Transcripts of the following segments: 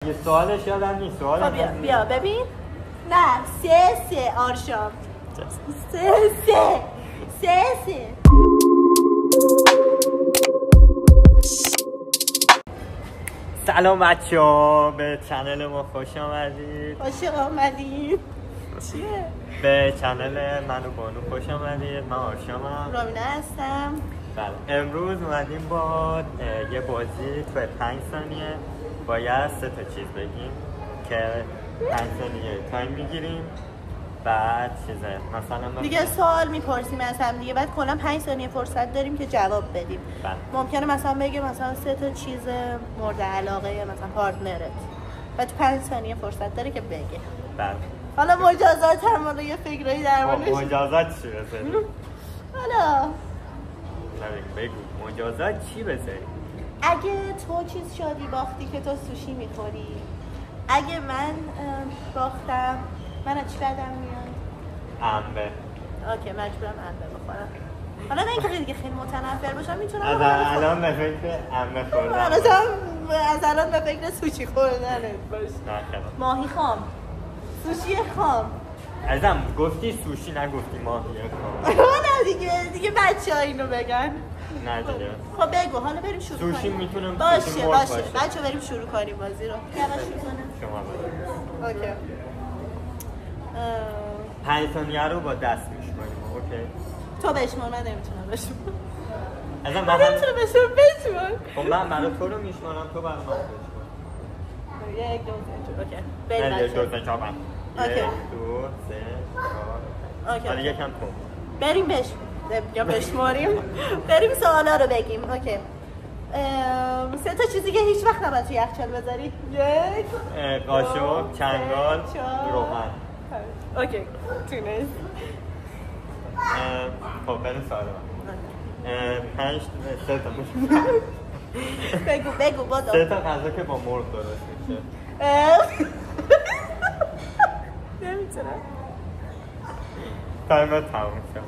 دیگه سوالش یادم نیست. سوال خب بیا ببین. نه 3 آرشام 3 سلام بچه‌ها، به چنل ما خوش آمدید. خوش آمدید. چیه؟ به چنل من و بانو خوش آمدید. من آرشامم. رامینه هستم. بله، امروز اومدیم با یه بازی تو 5 ثانیه باید 3 تا چیز بگیم که 5 ثانیه تایم میگیریم. بعد چیزه مثلا دیگه سوال میپرسیم از هم دیگه، بعد کلا 5 ثانیه فرصت داریم که جواب بدیم. بله. ممکنه مثلا بگه مثلا 3 تا چیز مورد علاقه یا مثلا پارتنرت، بعد 5 ثانیه فرصت داره که بگه. بله. حالا مجازات هم حالا یه فکرایی در موردش. مجازات چی بذاری؟ حالا بگو مجازات چی بذاری؟ اگه تو چیز شدی باختی که تو سوشی میخوری، اگه من باختم من از چی بدم میاد؟ انبه. اوکی، مجبورم انبه بخورم. حالا نه اینکه دیگه خیلی متنفر باشم، میتونم از الان به فکر انبه خوردن از الان به فکر سوشی خوردنت باش. ماهی خام، سوشی خام. ازم گفتی سوشی نگفتی ماهی خام. نه دیگه بچه‌ها اینو بگن. نه دیگه. خب بگو حالا بریم شروع کنیم. سوشی میتونم باشه بچه‌ها بریم شروع کنیم بازی رو. یواش می‌کنم. شما بگو. اوکی. 5 ثانیه رو با دست میشماریم. اوکی. تو بشمار، من نمیتونم بشمار. ازم من نمیتونم بشمار. خب من برای تو رو میشمارم، تو برای من بشمار. 1 2 3 اوکی. بریم بچه‌ها. 1 2 3 4 5. 1 2 3 4. اوکی. حالا یکم تو. بریم بشماریم. بریم سوالا رو بگیم. اوکی. 3 تا چیزی که هیچ وقت نباید توی یخچال بذاری. 1 قاشق، چنگال، روغن. اوکی. تونست. خب بریم سوال من. 5 3 تا بگو بادو. 3 تا غذا که با مرغ درست میشه. نمیتونم. تایم تموم شد.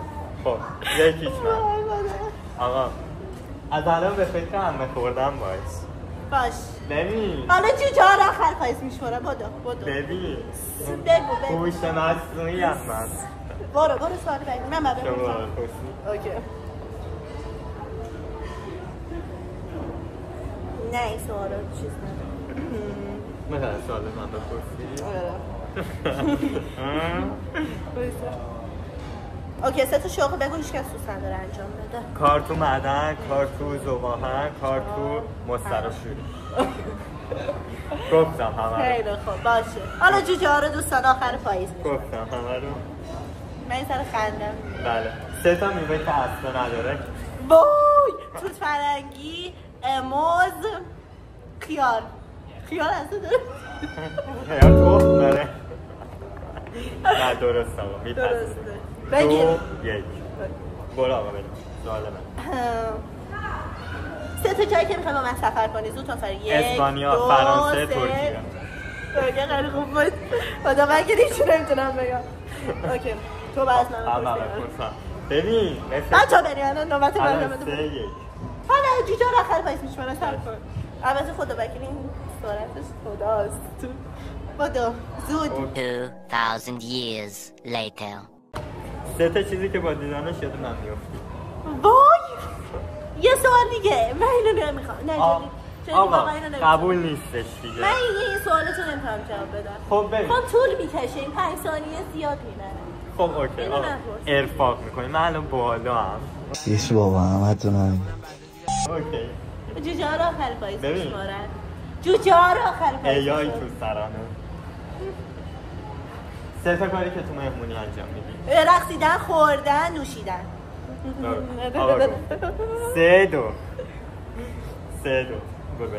خب یکیش من. آقا از الان به فکر همه خوردم باش. ببین حالا جوجه ها رو آخر پاییز میشماره. بادو ببین بگو هوش مصنوعی هست من. برو سوال بگو. من بعد شما بگم. اوکی. نه این سوال رو چیز ندارم. مثلا سوال من بپرسی. اوکی 3 تا شوق بگو هیچ کس دوست نداره انجام بده. کار تو معدن، کار تو ذوب‌آهن، کار تو مستر و شوری. گفتم همه رو. خیلی خوب باشه. حالا جوجه ها رو دوستان آخر پاییز میشه. گفتم همه رو. من این سر خندم. بله. 3 تا میوه که اصلا نداره. وای توت فرنگی، موز، خیار اصلا داره. خیار تو داره. نه درست آقا میپذیرم. بگیر. 2 1. برو آقا بریم. سوال من. 3 تا جایی که میخوای با من سفر کنی زود تا سر 1 اسپانیا، فرانسه، ترکیه. ترکیه خیلی خوب بود. خدا من که هیچ نمیتونم بگم. اوکی تو باز من ببین بچه بریم الان نوبت من رو بده. 3 1. حالا جوجه رو آخر پاییز میشمارم. سر کن البته خدا وکیلی این سرعتش خداست. بدو زود. 2000 years later. 3 تا چیزی که با دیدنش یاد من میافتی. وای یه سوال دیگه. من اینو نمیخوام. نه آقا قبول نیستش دیگه. من این سوالتو نمیتونم جواب بدم. خب ببین طول میکشه. این 5 ثانیه زیاد میبره. خب اوکی. ارفاق میکنیم. من الان بالا هم یش بابا همتونم. اوکی. جوجه ها رو آخر پاییز میشمارن. جوجه ها رو آخر پاییز ایای تو سرانه. 3 تا کاری که تو مهمونی انجام میدی. رقصیدن، خوردن، نوشیدن. 3 2 بگو.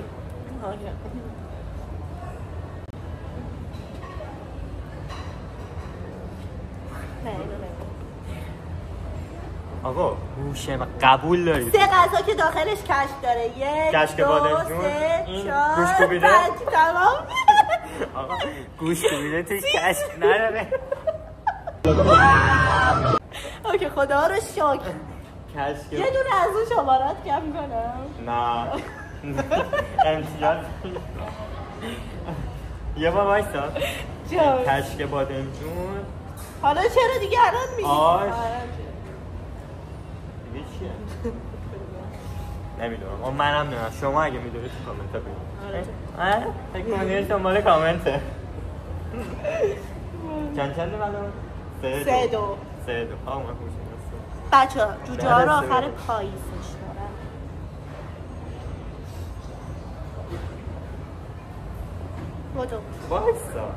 آقا هوش قبول داری. 3 غذا که داخلش کشک داره. 1 کشک 2 بادمجون، 3 4 گوشت کوبیده. تمام. آقا گوشت کوبیده توش کشک نداره. اوکی خدا رو شکر. کشک یه دونه از اون شمارات کم کنم. نه امتیاز یه بار وایسا جان کشک بادمجون حالا چرا دیگه الان میگی؟ آش دیگه چیه؟ نمیدونم منم نمیدونم شما اگه میدونید تو کامنت ها بگید فکر کنید شمال کامنته چند چنده منو؟ 3-2 3-2 ها من خوشم بچه ها جوجه ها رو آخر پاییز میشنارن بودو وایسا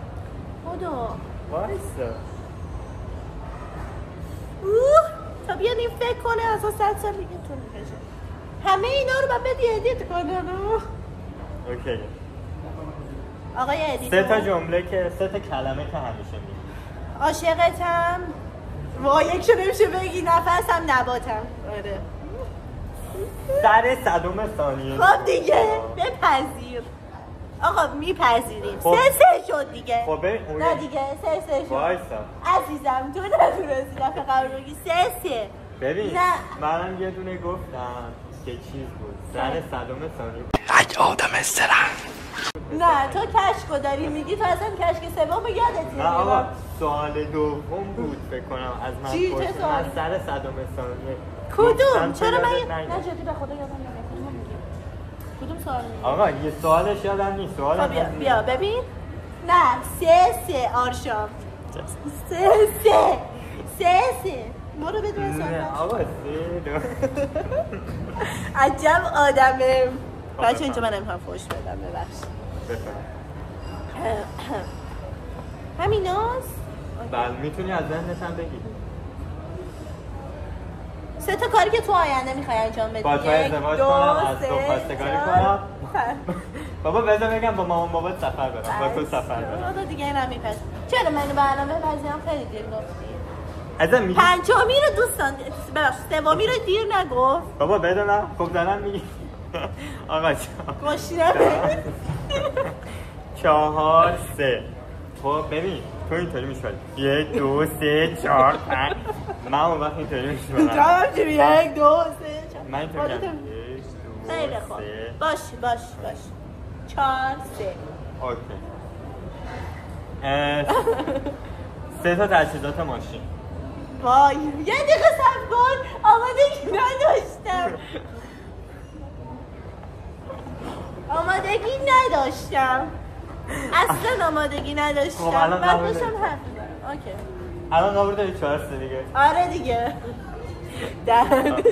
تا بیاد این فکر کنه از 100 سال دیگه طول میکشه همه اینا رو باید بدی ادیت کنن اوکی آقای ادیت 3 تا جمله که 3 تا کلمه که همیشه میگی عاشقتم یک شو نمیشه بگی نفسم نباتم آره سر 100 ثانیه خب دیگه بپذیر آقا میپذیریم خب. 3 شد دیگه خب نه دیگه 3 شد وایسا عزیزم تو نتونستی دفعه قبل بگی 3 ببین نه. منم یه دونه گفتم که چیز بود سر 100 ثانیه عج آدم استرن نه تو کشکو داری میگی تو اصلا کشک سوم یادت نه آقا سوال دوم بود فکر کنم از من چی؟ چه پرسید. سوالی؟ من سر 100 ثانیه کدوم؟ گفتم چرا که من یادت نیاد. نه جدی به خدا یادم نمیاد کدوم میگی؟ کدوم سوال میگی؟ آقا یه سوالش یادم نیست سوال خب بیا ببین نه 3 آرشام 3 برو بدون سوال آقا 3 عجب آدمه بچه اینجا من نمیخوام فوش بدم ببخش همیناست؟ بله میتونی از ذهنت هم بگی 3 تا کاری که تو آینده میخوای انجام بدی با تو ازدواج کنم از تو خواستگاری کنم بابا بذار بگم با مامان بابا سفر برم با تو سفر برم تو دیگه اینم میپس چرا منو برنامه بپذیرم خیلی دیر گفتی ازم میگی پنجمی رو دوستان ببخش سومی رو دیر نگفت بابا بدونم خب دارم میگی آقا گوشیرم 4 3 خب ببین تو اینطوری میشوری 1 2 3 4 5 من اون وقت اینطوری میشورم جواب چی 1 2 3 4 من اینطوری میگم 1 2 خیلی خوب 3 باش 4 3 اوکی 3 تا تجهیزات ماشین وای یه دقیقه صبر کن آمادگی نداشتم اصلا آمادگی نداشتم خب الان بعد قبول داشتم داری. حرف می‌زدم. اوکی الان قبول داری 4 3 دیگه آره دیگه دهنت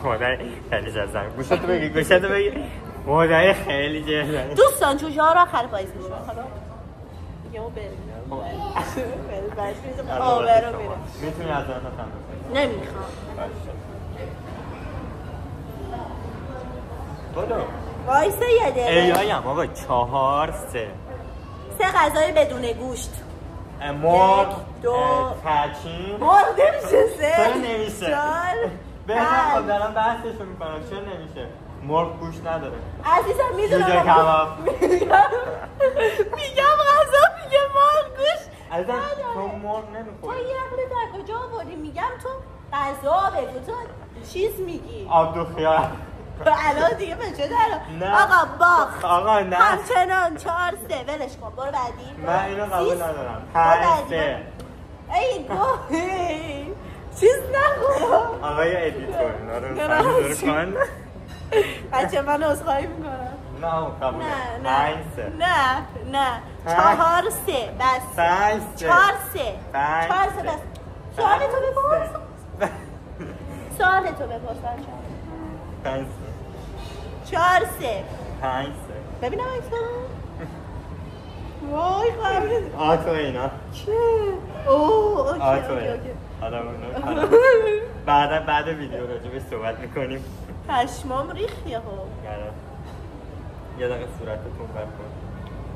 خدای خیلی جذاب گوشتو بگی خدای خیلی جذاب دوستان جوجه ها رو آخر پاییز میشون حالا دیگه ما بریم آبرو میره میتونی از آن هم نمیخوام بودو وایسه یه دقیقه ای هم آقا 4 3 غذای بدون گوشت مرغ 2 تچین مرغ نمیشه چرا نمیشه؟ 4 بهتر خب دارم بحثشو میکنم چرا نمیشه مرغ گوش نداره عزیزم میدونم جوجه کباب میگم غذا میگه مرغ گوشت عزیزم نداره. تو مرغ تو نمیخوری یه نقل در کجا آوردی میگم تو غذا بگو تو چیز میگی آب دو خیار الان دیگه به چه دارم نه. آقا باخت آقا نه همچنان 4 3 ولش کن برو بعدی من اینو قبول سیس. ندارم برو 5 بعدی. 3 ای گوه چیز نخورم آقای ادیتور اینا رو نه، سنسور کن بچه من عذرخواهی میکنم نه قبول نه 5 3 نه 4 3 بس 5 3 4 3 5 4 3 بس سوالتو بپرس سوالتو بپرس بچه 5 4 3 5 3 ببینم اکسا وای قبل آتو اینا چه اوه اوکی آتو اوکی اوکی حالا اونو بعد ویدیو راجبش صحبت میکنیم پشمام ریخ یهو یه دقیقه صورتتون بر کن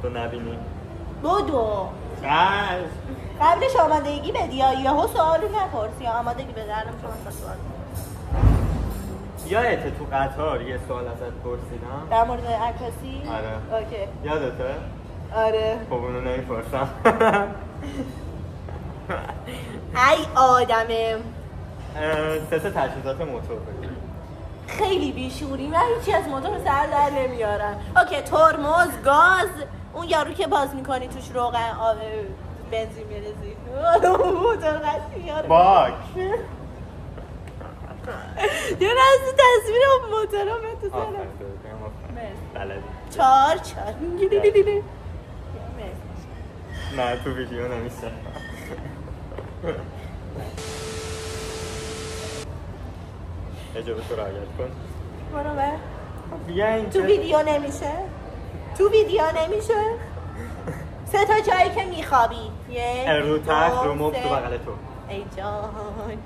تو نبینی بدو چشم قبلش آمادگی بدی یا یهو سوالو نپرسی یا آمادگی بده الان شما سوال یادته تو قطار یه سوال ازت پرسیدم در مورد عکاسی؟ آره اوکی یادته؟ آره خب اونو نمیپرسم ای آدمه 3 تا تجهیزات موتور بگو خیلی بیشوری من هیچی از موتور سر در نمیارم اوکی ترمز گاز اون یارو که باز میکنی توش روغن آب بنزین میریزی موتور قطعی یارو باک یه نزدی تصویر اون موتور رو به تو آفرین سرم بلدی 4 دیدی نه تو ویدیو نمیشه اجابه تو رعایت کن برو بر بیا اینجا تو ویدیو نمیشه تو ویدیو نمیشه 3 تا جایی که میخوابی 1 رو تخت رو مبل تو بغل تو ای جان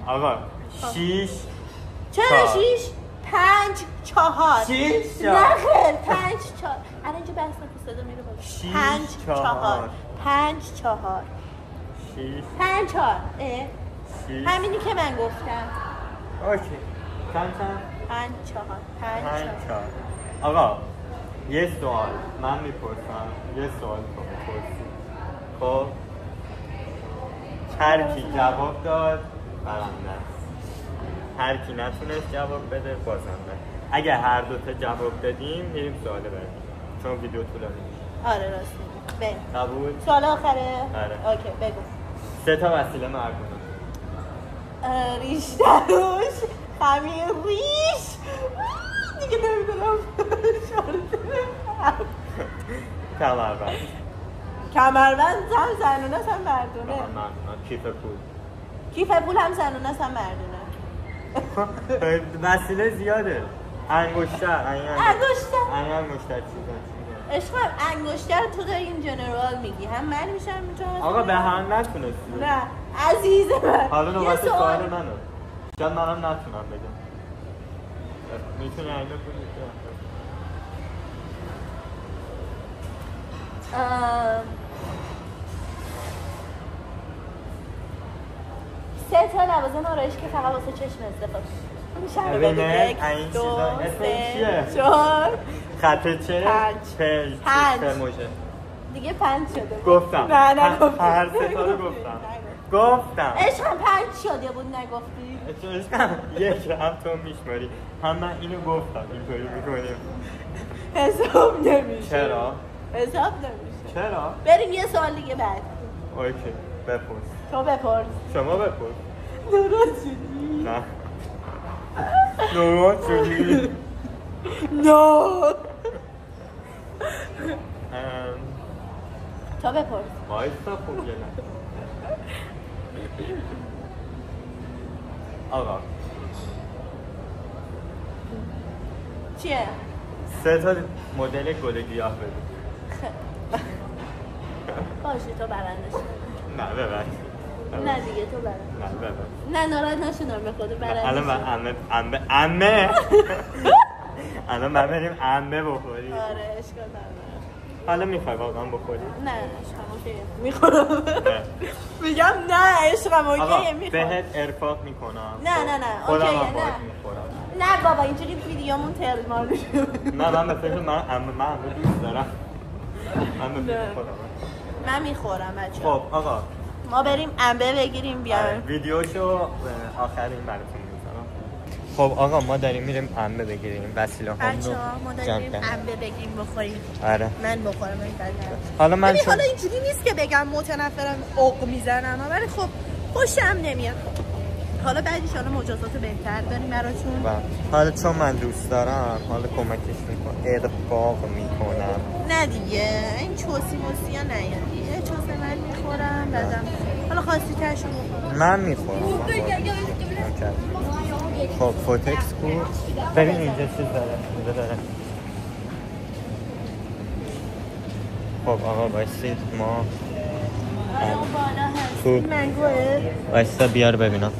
آقا 6 چرا 6 5 4 6 نه خیر 5 4 الان اینجا بحث نکن صدا میره بالا 5 4 5 4 6 5 4 6 همینی که من گفتم اوکی چند 5 4 5 4 آقا یه سوال من میپرسم یه سوال تو میپرسی خب هر کی جواب داد برنده است هر کی نتونست جواب بده بازنده اگه هر دوتا جواب بدیم میریم سوال بعدی چون ویدیو طولانی میشه آره راست میگی بریم قبول سوال آخره آره اوکی بگو 3 تا وسیله مردونه ریش دروش خمیر ریش دیگه نمیدونم کمربند کمربند هم زنونه هم مردونه کیف پول کیف پول هم زنونه هم مردونه وسیله زیاده انگشتر انگشتر چیزا عشقم انگشتر تو داری این جنرال میگی هم من میشم میتونم آقا به هم نتونستی نه عزیز من حالا یه نوبت سوال منو شاید منم نتونم بگم میتونی اینو کنی 3 تا لوازم آرایش که فقط واسه چشم استفاده میشه ببینه این چیزا اسمش چیه؟ 4 خط چه؟ 5 فرموشه دیگه 5 شده گفتم نه نگفتی هر 3 تا رو گفتم عشقم 5 شده بود نگفتی عشقم یک هم تو میشماری هم من اینو گفتم اینطوری میکنیم حساب نمیشه چرا؟ حساب نمیشه چرا؟ بریم یه سوال دیگه بعد اوکی بپرس تو بپرس شما بپرس درست شدی نه درست شدی نه تو بپرس وایستا خوب یه نه آقا چیه؟ 3 تا مدل گل گیاه بده باشه تو برنده شد نه ببخش نه دیگه تو برنده نه ببخش نه ناراحت نشدم به خود برنده الان من عمه الان من بریم عمه بخوری آره اشکال نداره حالا میخوای واقعا بخوری؟ نه عشقم اوکیه میخورم میگم نه عشقم اوکیه میخورم بهت ارفاق میکنم نه خودم اوکیه هم نه باید میخورم نه بابا اینجوری ویدیومون تلمار میشه نه من به فکر من عمه دوست دارم من به فکر خودم من میخورم بچه خب آقا ما بریم انبه بگیریم بیایم ویدیوشو آخرین براتون میذارم خب آقا ما داریم میریم انبه بگیریم وسیله هم بچه ها ما داریم انبه بگیریم بخوریم آره من بخورم حالا من حالا اینجوری نیست که بگم متنفرم عق میزنم ولی خب خوشم نمیاد حالا بعدش حالا مجازات بهتر داریم براتون حالا چون من دوست دارم حالا کمکش میکنم ارفاق میکنم نه دیگه این چوسی موسی ها نیادی یه چوس من میخورم بعدم حالا خواستی تشو بخورم من میخورم خب فوتکس کو ببین اینجا چیز داره اینجا داره خب آقا بایستید ما آره اون بالا هست خوب. این منگوه بایستا بیار ببینم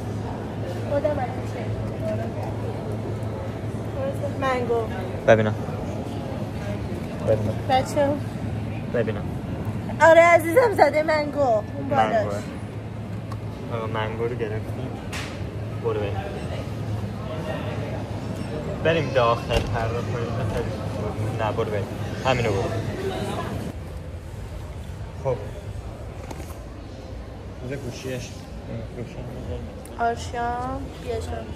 خدا من چه منگو ببینم بچه ببینم آره عزیزم زده منگو اون بالاش آقا منگو رو گرفتیم برو بریم داخل پرداخت کنیم نه برو بریم همینو برو خب بذار گوشیش آرشام بیاشم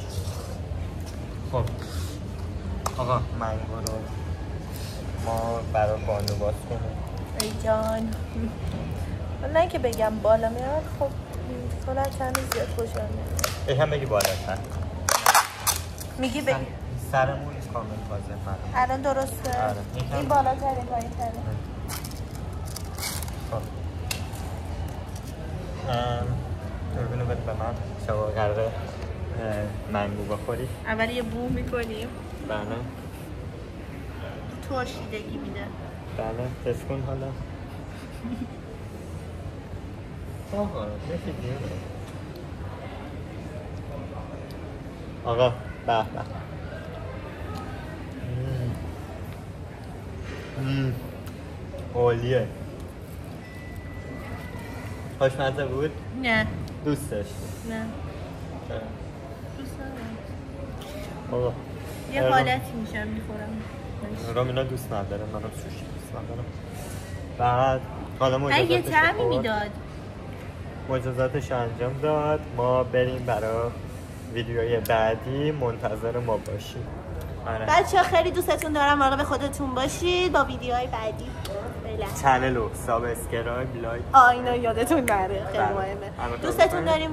خب آقا منگو رو ما برای بانو باز کنیم ای جان نه که بگم بالا میاد خب سرعت هنوز زیاد خوشم میاد. یکم بگی بالاتر. میگی بگی سرمون کامل بازه من. الان درسته؟ آره. این بالاتر این پایین تره. خب دوربینو بده به من شما قراره منگو بخوری. اول یه بو میکنیم بله ترشیدگی میده. بله تست کن حالا. آقا بفیدیم آقا به به عالیه. خوشمزه بود؟ نه دوست داشتی؟ نه چرا؟ دوست ندارم. آقا یه حالتی میشم میخورم. رامینا دوست نداره، منم سوشی دوست ندارم. بعد حالا یه طعمی میداد. مجازاتش انجام داد. ما بریم برای ویدیوی بعدی، منتظر ما باشیم. بچه‌ها خیلی دوستتون دارم. مراقب خودتون باشید با ویدیوهای بعدی. چنل رو سابسکرایب لایک اینا یادتون نره خیلی مهمه. دوستتون داریم.